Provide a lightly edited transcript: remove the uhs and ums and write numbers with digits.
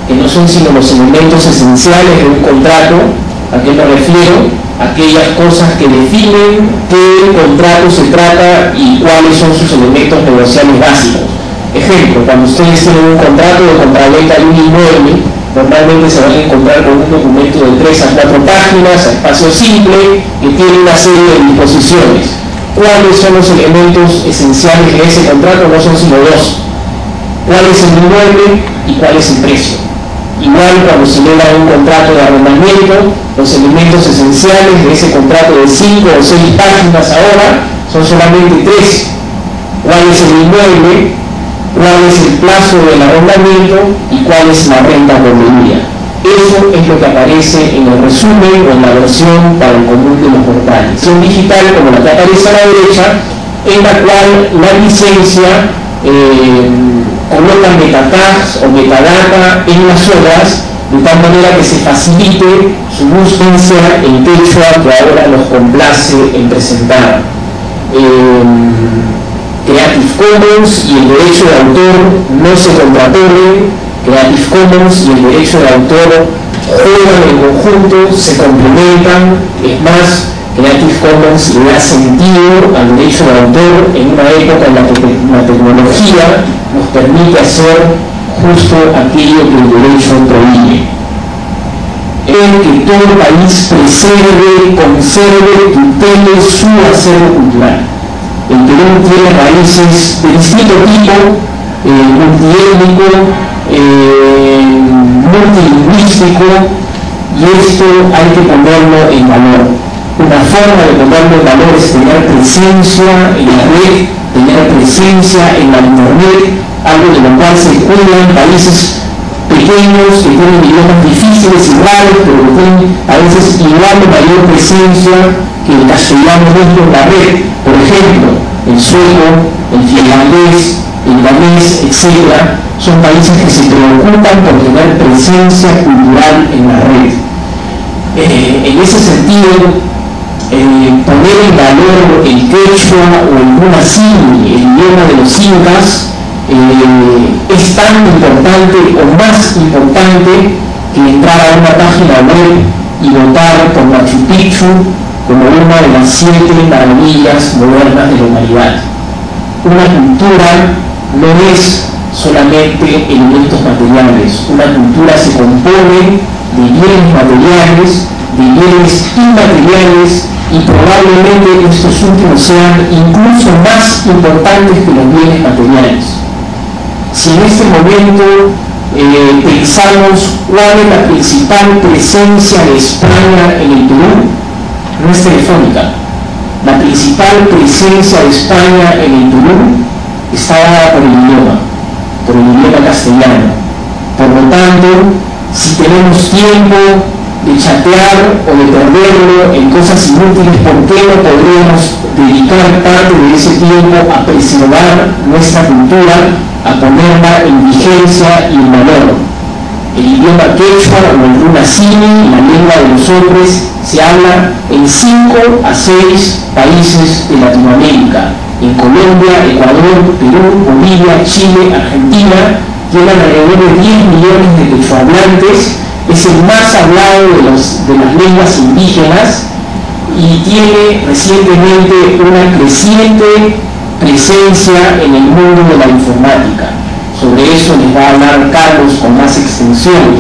que no son sino los elementos esenciales de un contrato. ¿A qué me refiero? Aquellas cosas que definen qué contrato se trata y cuáles son sus elementos negociables básicos. Ejemplo, cuando ustedes tienen un contrato de compraventa de un inmueble, normalmente se van a encontrar con un documento de 3 a 4 páginas, a espacio simple, que tiene una serie de disposiciones. ¿Cuáles son los elementos esenciales de ese contrato? No son sino dos. ¿Cuál es el inmueble y cuál es el precio? Igual cuando se eleva un contrato de arrendamiento, los elementos esenciales de ese contrato de 5 o 6 páginas ahora son solamente 3. ¿Cuál es el inmueble? ¿Cuál es el plazo del arrendamiento? ¿Y cuál es la renta por medida? Eso es lo que aparece en el resumen o en la versión para el común de los mortales. Versión digital, como la que aparece a la derecha, en la cual la licencia coloca metatags o metadata en las obras, de tal manera que se facilite su búsqueda en quechua, que ahora los complace en presentar. Creative Commons y el derecho de autor no se contraponen. Creative Commons y el derecho de autor juegan en conjunto, se complementan. Es más, Creative Commons le da sentido al derecho de autor en una época en la que la tecnología nos permite hacer justo aquello que el derecho prohíbe. El que todo país preserve, conserve, tutele su acervo cultural. El Perú tiene raíces de distinto tipo, multiétnico, multilingüístico, y esto hay que ponerlo en valor. Una forma de ponerlo en valor es tener presencia en la red, tener presencia en la internet, algo de lo cual se cuidan países pequeños que tienen idiomas difíciles y raros, pero que tienen a veces igual o mayor presencia que el castellano dentro de la red. Por ejemplo, el sueco, el finlandés, el danés, etc. son países que se preocupan por tener presencia cultural en la red. En ese sentido, poner en valor el quechua o el Munasimi, el idioma de los incas, es tan importante o más importante que entrar a una página web y votar por Machu Picchu como una de las 7 maravillas modernas de la humanidad. Una cultura no es solamente elementos materiales. Una cultura se compone de bienes materiales, de bienes inmateriales, y probablemente estos últimos sean incluso más importantes que los bienes materiales. Si en este momento pensamos cuál es la principal presencia de España en el Perú, no es telefónica. La principal presencia de España en el Perú está dada por el idioma castellano. Por lo tanto, si tenemos tiempo de chatear o de perderlo en cosas inútiles, ¿por qué no podríamos dedicar parte de ese tiempo a preservar nuestra cultura, a ponerla en vigencia y en valor? El idioma quechua o el Munasimi, la lengua de los hombres, se habla en 5 a 6 países de Latinoamérica. En Colombia, Ecuador, Perú, Bolivia, Chile, Argentina, tienen alrededor de 10 millones de quechuahablantes. Es el más hablado de las lenguas indígenas y tiene recientemente una creciente presencia en el mundo de la informática. Sobre eso les va a hablar Carlos con más extensión.